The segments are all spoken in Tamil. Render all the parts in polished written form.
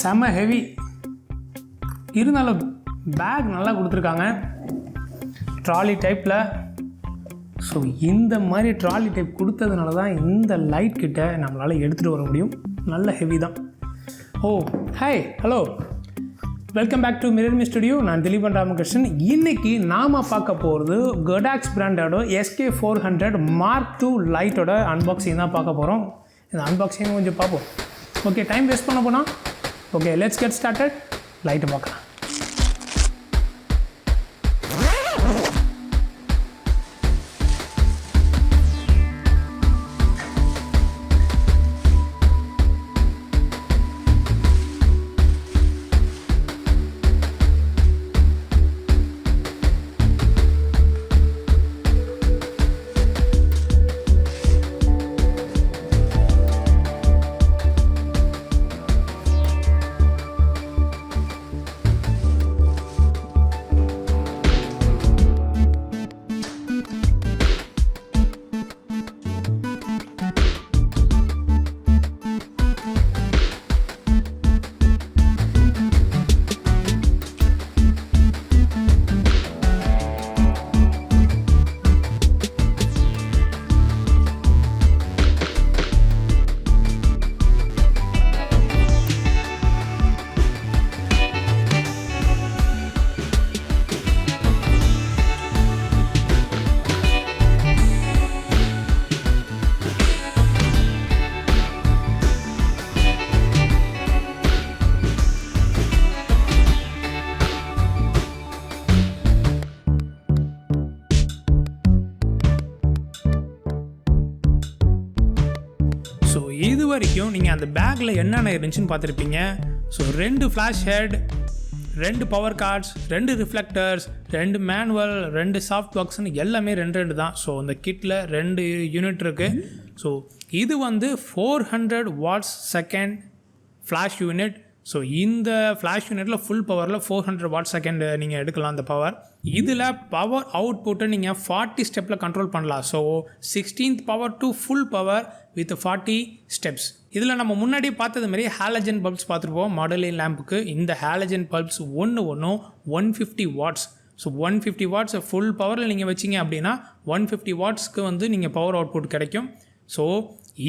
செம ஹெவி இருந்தாலும் பேக் நல்லா கொடுத்துருக்காங்க ட்ராலி டைப்பில். ஸோ இந்த மாதிரி ட்ராலி டைப் கொடுத்ததுனால தான் இந்த லைட் கிட்ட நம்மளால் எடுத்துகிட்டு வர முடியும். நல்ல ஹெவி தான். Oh hi, hello, welcome back to Mirrorme Studio. நான் திலீபன் ராமகிருஷ்ணன். இன்றைக்கி நாம் பார்க்க போகிறது Godox பிராண்டோட SK400 Mark II லைட்டோட அன்பாக்சிங் தான் பார்க்க போகிறோம். இந்த அன்பாக்சிங் கொஞ்சம் பார்ப்போம். ஓகே, டைம் வேஸ்ட் பண்ண போனால் ஓகே, லெட்ஸ் கெட் ஸ்டார்டட். லைட்டை பார்க்கலாம். ஸோ இது வரைக்கும் நீங்கள் அந்த பேக்கில் என்னென்ன இருந்துச்சுன்னு பார்த்துருப்பீங்க. So 2 flash head, 2 power cards, 2 reflectors, 2 manual, 2 soft பாக்ஸ்னு எல்லாமே 2 தான். ஸோ அந்த கிட்டில் 2 யூனிட் இருக்குது. ஸோ இது வந்து 400 watts second flash unit. So இந்த ஃப்ளாஷ் யூனிட்டில் ஃபுல் பவரில் 400 வாட் செகண்ட் நீங்கள் எடுக்கலாம் அந்த பவர். இதில் பவர் அவுட்புட்டை நீங்கள் 40 ஸ்டெப்பில் கண்ட்ரோல் பண்ணலாம். So 16th power to full power with 40 steps. இதில் நம்ம முன்னாடி பார்த்தது மாதிரி ஹாலஜன் பல்ப்ஸ் பார்த்துருப்போம் மாடலிங் லேம்புக்கு. இந்த ஹாலஜன் பல்ப்ஸ் ஒன்றும் 150 வாட்ஸ். ஸோ 150 வாட்ஸ் ஃபுல் பவரில் நீங்கள் வச்சிங்க அப்படின்னா 150 வாட்ஸ்க்கு வந்து நீங்கள் பவர் அவுட்புட் கிடைக்கும். ஸோ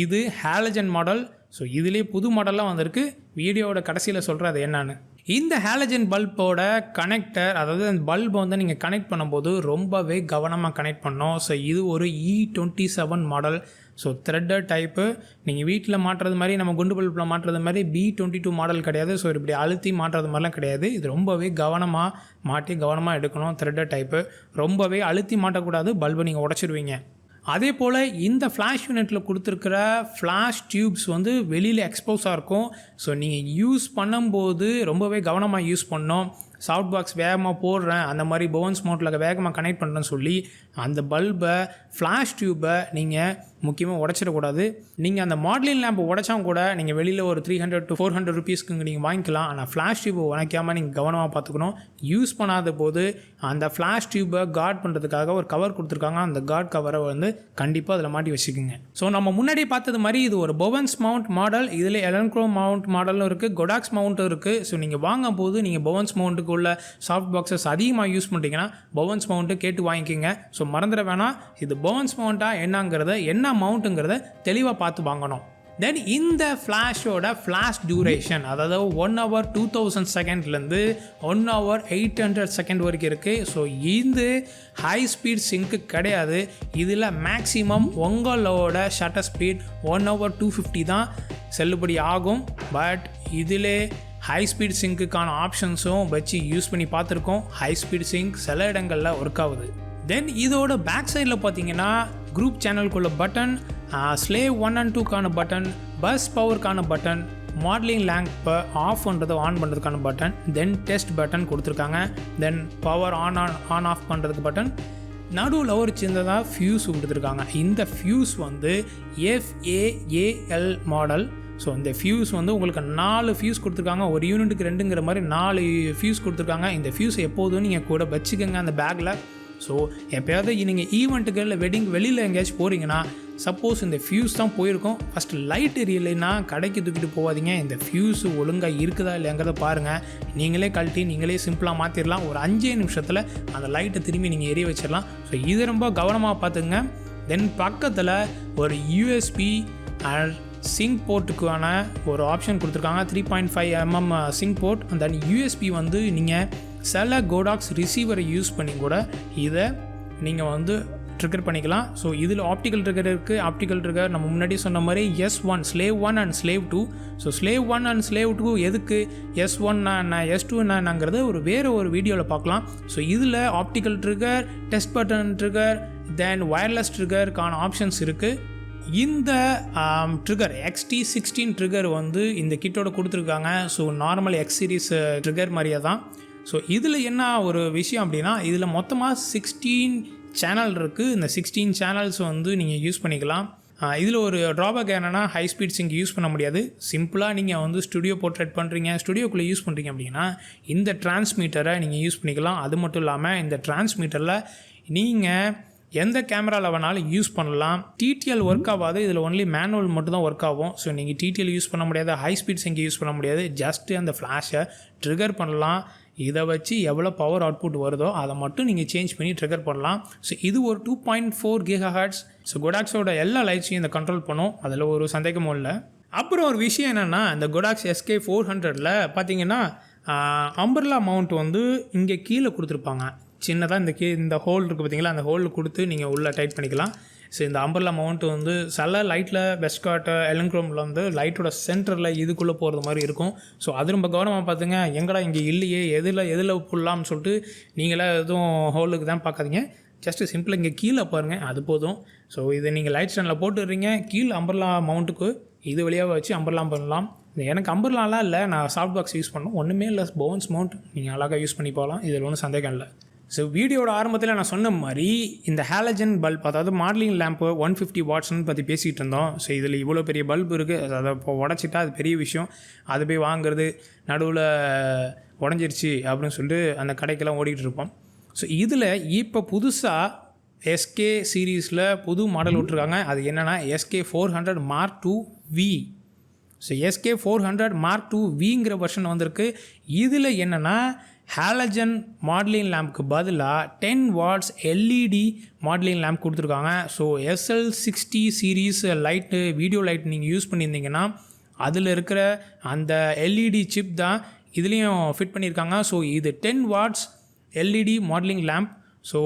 இது ஹாலஜன் மாடல். ஸோ இதிலே புது மாடல்லாம் வந்திருக்கு. வீடியோவோட கடைசியில் சொல்கிறது அது என்னன்னு. இந்த ஹாலஜன் பல்போட கனெக்டர், அதாவது அந்த பல்பை வந்து நீங்கள் கனெக்ட் பண்ணும்போது ரொம்பவே கவனமாக கனெக்ட் பண்ணோம். ஸோ இது ஒரு E27 model. So threaded type. நீங்கள் வீட்டில் மாட்டுறது மாதிரி, நம்ம குண்டு பல்பில் மாட்டுறது மாதிரி B22 மாடல் கிடையாது. ஸோ இப்படி அழுத்தி மாட்டுறது மாதிரிலாம் கிடையாது. இது ரொம்பவே கவனமாக மாட்டி கவனமாக எடுக்கணும். Threaded type. ரொம்பவே அழுத்தி மாட்டக்கூடாது, பல்பை நீங்கள் உடச்சிடுவீங்க. அதே போல் இந்த ஃப்ளாஷ் யூனிட்டில் கொடுத்துருக்கிற ஃப்ளாஷ் டியூப்ஸ் வந்து வெளியில் எக்ஸ்போஸாக இருக்கும். ஸோ நீங்கள் யூஸ் பண்ணும்போது ரொம்பவே கவனமாக யூஸ் பண்ணோம். சாஃப்ட் பாக்ஸ் வேகமாக போடுறேன், அந்த மாதிரி பவன்ஸ் மவுண்டில் வேகமாக கனெக்ட் பண்ணுறேன்னு சொல்லி அந்த பல்பை, ஃப்ளாஷ் டியூப்பை நீங்கள் முக்கியமாக உடச்சிடக்கூடாது. நீங்கள் அந்த மாடலிங் லேம்பை உடைச்சா கூட நீங்கள் வெளியில் ஒரு 300 to 400 ருபீஸ்க்கு நீங்கள் வாங்கிக்கலாம். ஆனால் ஃப்ளாஷ் டியூப்பை உடைக்காமல் நீங்கள் கவனமாக பார்த்துக்கணும். யூஸ் பண்ணாத போது அந்த ஃப்ளாஷ் டியூப்பை கார்ட் பண்ணுறதுக்காக ஒரு கவர் கொடுத்துருக்காங்க. அந்த கார்ட் கவரை வந்து கண்டிப்பாக அதில் மாட்டி வச்சுக்கோங்க. ஸோ நம்ம முன்னாடி பார்த்தது மாதிரி இது ஒரு பவன்ஸ் மவுண்ட் மாடல். இதில் எலக்ட்ரோ மவுண்ட் மாடலும் இருக்குது, கொடாக்ஸ் மவுண்ட்டும் இருக்குது. ஸோ நீங்கள் வாங்கும் போது நீங்கள் பவன்ஸ் மவுண்ட்டுக்கு உள்ள சாஃப்ட் பாக்ஸஸ் அதிகமாக யூஸ் பண்ணிட்டீங்கன்னா பவன்ஸ் மவுண்ட்டு கேட்டு வாங்கிக்கோங்க. ஸோ மறந்துட வேணாம், இது பவன்ஸ் மவுண்ட்டாக என்னங்கிறத, என்ன மவுண்ட்டுங்கிறத தெளிவாக பார்த்து வாங்கணும். தென் இந்த ஃப்ளாஷோட ஃப்ளாஷ் டியூரேஷன், அதாவது 1 hour 2000 செகண்ட்லேருந்து 1 hour 800 செகண்ட் வரைக்கும் இருக்குது. ஸோ இது ஹை ஸ்பீட் சிங்க்கு கிடையாது. இதில் மேக்ஸிமம் உங்களோட ஷட்டர் ஸ்பீட் 1 hour 250 தான் செல்லுபடி ஆகும். பட் இதில் ஹை ஸ்பீட் சிங்க்குக்கான ஆப்ஷன்ஸும் வச்சு யூஸ் பண்ணி பார்த்துருக்கோம். ஹை ஸ்பீட் சிங்க் சில இடங்களில் ஒர்க் ஆகுது. தென் இதோட பேக் சைடில் பார்த்தீங்கன்னா குரூப் சேனலுக்குள்ள பட்டன், ஸ்லேவ் 1 and 2க்கான பட்டன், பஸ் பவருக்கான பட்டன், மாடலிங் லேம்பை ஆஃப் பண்ணுறது ஆன் பண்ணுறதுக்கான பட்டன், தென் டெஸ்ட் பட்டன் கொடுத்துருக்காங்க. தென் பவர் ஆன் ஆஃப் பண்ணுறதுக்கு பட்டன். நடுவில் ஒரு சின்னதாக ஃபியூஸ் கொடுத்துருக்காங்க. இந்த ஃபியூஸ் வந்து FAAL மாடல். ஸோ இந்த ஃபியூஸ் வந்து உங்களுக்கு 4 ஃபியூஸ் கொடுத்துருக்காங்க. ஒரு யூனிட்டுக்கு 2ங்கிற மாதிரி 4 ஃபியூஸ் கொடுத்துருக்காங்க. இந்த ஃபியூஸ் எப்போதும் நீங்கள் கூட வச்சுக்கோங்க அந்த பேக்கில். ஸோ எப்போயாவது நீங்கள் ஈவெண்ட்டுக்கு இல்லை வெட்டிங் வெளியில் எங்கேயாச்சும் போகிறீங்கன்னா சப்போஸ் இந்த ஃபியூஸ் தான் போயிருக்கும், ஃபஸ்ட்டு லைட் எரியலைன்னா கடைக்கு தூக்கிட்டு போகாதீங்க. இந்த ஃபியூஸு ஒழுங்காக இருக்குதா இல்லைங்கிறத பாருங்கள். நீங்களே கழட்டி நீங்களே சிம்பிளாக மாற்றிடலாம். ஒரு 5 நிமிஷத்தில் அந்த லைட்டை திரும்பி நீங்கள் எரிய வச்சிடலாம். ஸோ இது ரொம்ப கவனமாக பார்த்துங்க. தென் பக்கத்தில் ஒரு யூஎஸ்பி அண்ட் சிங்க் போர்ட்டுக்கான ஒரு ஆப்ஷன் கொடுத்துருக்காங்க. 3.5mm sink board. தென் யூஎஸ்பி வந்து நீங்கள் சில கோடாக்ஸ் ரிசீவரை யூஸ் பண்ணி கூட இதை நீங்கள் வந்து ட்ரிகர் பண்ணிக்கலாம். ஸோ இதில் ஆப்டிக்கல் ட்ரிகர் இருக்குது. ஆப்டிக்கல் ட்ரிகர் நம்ம முன்னாடி சொன்ன மாதிரி S1 slave 1 and slave 2. So slave 1 and slave 2 எதுக்கு, S1 என்ன S2 என்னங்கிறத வேறு ஒரு வீடியோவில் பார்க்கலாம். ஸோ இதில் optical trigger, test button trigger, then wireless ட்ரிகருக்கான ஆப்ஷன்ஸ் இருக்குது. இந்த ட்ரிகர் XT16 ட்ரிகர் வந்து இந்த கிட்டோட கொடுத்துருக்காங்க. So normal X series trigger மாதிரியே தான். ஸோ இதில் என்ன ஒரு விஷயம் அப்படின்னா, இதில் மொத்தமாக 16 சேனல் இருக்குது. இந்த 16 சேனல்ஸ் வந்து நீங்கள் யூஸ் பண்ணிக்கலாம். இதில் ஒரு ட்ராபேக் என்னென்னா, ஹை ஸ்பீட் சிங்க் யூஸ் பண்ண முடியாது. சிம்பிளாக நீங்கள் வந்து ஸ்டுடியோ போர்ட்ரேட் பண்ணுறீங்க, ஸ்டுடியோக்குள்ளே யூஸ் பண்ணுறீங்க அப்படின்னா இந்த டிரான்ஸ்மீட்டரை நீங்கள் யூஸ் பண்ணிக்கலாம். அது மட்டும் இல்லாமல் இந்த டிரான்ஸ்மீட்டரில் நீங்கள் எந்த கேமராவில் வேணாலும் யூஸ் பண்ணலாம். டிடிஎல் ஒர்க் ஆகாது. இதில் ஒன்லி மேனுவல் மட்டும் தான் ஒர்க் ஆகும். ஸோ நீங்கள் டிடிஎல் யூஸ் பண்ண முடியாது, ஹை ஸ்பீட் சிங்கை யூஸ் பண்ண முடியாது. ஜஸ்ட்டு அந்த ஃப்ளாஷை ட்ரிகர் பண்ணலாம். இதை வச்சு எவ்வளோ பவர் அவுட்புட் வருதோ அதை மட்டும் நீங்கள் சேஞ்ச் பண்ணி ட்ரிகர் பண்ணலாம். ஸோ இது ஒரு 2.4 GHz. ஸோ கோடாக்ஸோட எல்லா லைட்ஸையும் இந்த கண்ட்ரோல் பண்ணும். அதில் ஒரு சந்தேகமும் இல்லை. அப்புறம் ஒரு விஷயம் என்னென்னா, இந்த Godox SK400ல் பார்த்தீங்கன்னா அம்பர்லா மவுண்ட் வந்து இங்கே கீழே கொடுத்துருப்பாங்க. சின்னதாக இந்த ஹோல் இருக்குது பார்த்தீங்களா, அந்த ஹோலில் கொடுத்து நீங்கள் உள்ளே டைட் பண்ணிக்கலாம். ஸோ இந்த அம்பர்லா மவுண்ட் வந்து சில லைட்டில் பெஸ்ட்கார்ட்டு எலன்க்ரோமில் வந்து லைட்டோட சென்டரில் இதுக்குள்ளே போகிறது மாதிரி இருக்கும். ஸோ அது ரொம்ப கவனமாக பார்த்துங்க. எங்கடா இங்கே இல்லையே, எதில் புடலாம்னு சொல்லிட்டு நீங்களே எதுவும் ஹோலுக்கு தான் பார்க்காதீங்க. ஜஸ்ட்டு சிம்பிளாக இங்கே கீழே பாருங்கள், அது போதும். ஸோ இதை நீங்கள் லைட் ஸ்டாண்டில் போட்டுடுறீங்க, கீழே அம்பர்லா மவுண்ட்டுக்கு இது வழியாக வச்சு அம்பர்லாம் பண்ணலாம். எனக்கு அம்பர்லாலாம் இல்லை, நான் சாஃப்ட் பாக்ஸ் யூஸ் பண்ணோம். ஒன்றுமே இல்லை, பவுன்ஸ் மவுண்ட் நீங்கள் அழகாக யூஸ் பண்ணி போகலாம். இதில் ஒன்றும் சந்தேகம் இல்லை. ஸோ வீடியோட ஆரம்பத்தில் நான் சொன்ன மாதிரி இந்த ஹாலஜன் பல்ப், அதாவது மாடலிங் லேம்ப்பு 150 வாட்ஸ்ன்னு பற்றி பேசிகிட்டு இருந்தோம். ஸோ இதில் இவ்வளோ பெரிய பல்ப் இருக்குது. அதை இப்போ உடச்சிட்டா அது பெரிய விஷயம். அது போய் வாங்குறது, நடுவில் உடஞ்சிருச்சு அப்படின்னு சொல்லிட்டு அந்த கடைக்கெல்லாம் ஓடிக்கிட்டு இருப்போம். ஸோ இதில் இப்போ புதுசாக SK சீரீஸில் புது மாடல் விட்ருக்காங்க. அது என்னென்னா SK400 Mark II-V. So SK400 Mark II-Vங்கிற வெர்ஷன் வந்திருக்கு. இதில் என்னென்னா ஹாலஜன் மாடலிங் லேம்ப்க்கு பதிலாக 10 watts LED மாடலிங் லேம்ப் கொடுத்துருக்காங்க. So SL60 series light, video light நீங்கள் யூஸ் பண்ணியிருந்தீங்கன்னா அதில் இருக்கிற அந்த LED சிப் தான் இதுலேயும் ஃபிட் பண்ணியிருக்காங்க. ஸோ இது 10 watts LED modelling lamp. So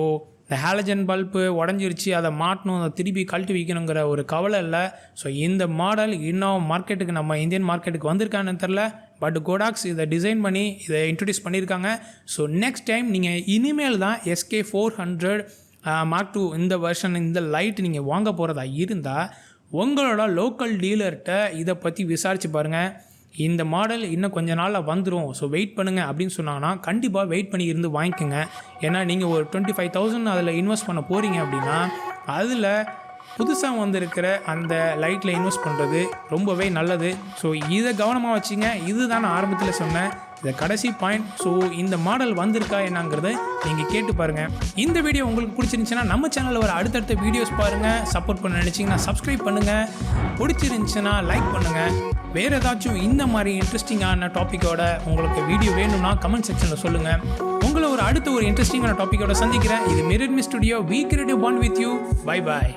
இந்த ஹாலஜன் பல்ப்பு உடஞ்சிருச்சு, அதை மாட்டணும், அதை திருப்பி கழட்டி வைக்கணுங்கிற ஒரு கவலை இல்லை. ஸோ இந்த மாடல் இன்னும் மார்க்கெட்டுக்கு, நம்ம இந்தியன் மார்க்கெட்டுக்கு வந்திருக்கான்னு தெரில. பட் கோடாக்ஸ் இதை டிசைன் பண்ணி இதை இன்ட்ரடியூஸ் பண்ணியிருக்காங்க. ஸோ நெக்ஸ்ட் டைம் நீங்கள் இனிமேல் தான் SK400 Mark II இந்த வெர்ஷன், இந்த லைட் நீங்கள் வாங்க போகிறதா இருந்தால் உங்களோட லோக்கல் டீலர்கிட்ட இதை பற்றி விசாரித்து பாருங்கள். இந்த மாடல் இன்னும் கொஞ்ச நாளில் வந்துடும், ஸோ வெயிட் பண்ணுங்கள் அப்படின்னு சொன்னாங்கன்னா கண்டிப்பாக வெயிட் பண்ணி இருந்து வாங்கிக்கோங்க. ஏன்னா நீங்கள் ஒரு 25,000 அதில் இன்வெஸ்ட் பண்ண போகிறீங்க அப்படின்னா அதில் புதுசாக வந்திருக்கிற அந்த லைட்டில் இன்வெஸ்ட் பண்ணுறது ரொம்பவே நல்லது. ஸோ இதை கவனமாக வச்சுங்க. இதுதான் நான் ஆரம்பத்தில் சொன்னேன், இந்த கடைசி பாயிண்ட். ஸோ இந்த மாடல் வந்திருக்கா என்னங்கிறத நீங்கள் கேட்டு பாருங்கள். இந்த வீடியோ உங்களுக்கு பிடிச்சிருந்துச்சுன்னா நம்ம சேனலில் வர அடுத்தடுத்த வீடியோஸ் பாருங்கள். சப்போர்ட் பண்ண நினச்சிங்கன்னா சப்ஸ்கிரைப் பண்ணுங்கள். பிடிச்சிருந்துச்சுன்னா லைக் பண்ணுங்கள். வேறு ஏதாச்சும் இந்த மாதிரி இன்ட்ரெஸ்டிங்கான டாப்பிக்கோட உங்களுக்கு வீடியோ வேணும்னா கமெண்ட் செக்ஷனில் சொல்லுங்கள். உங்களை அடுத்த ஒரு இன்ட்ரெஸ்டிங்கான டாப்பிக்கோட சந்திக்கிறேன். இது Mirrorme Studio. We create a bond with you. Bye bye.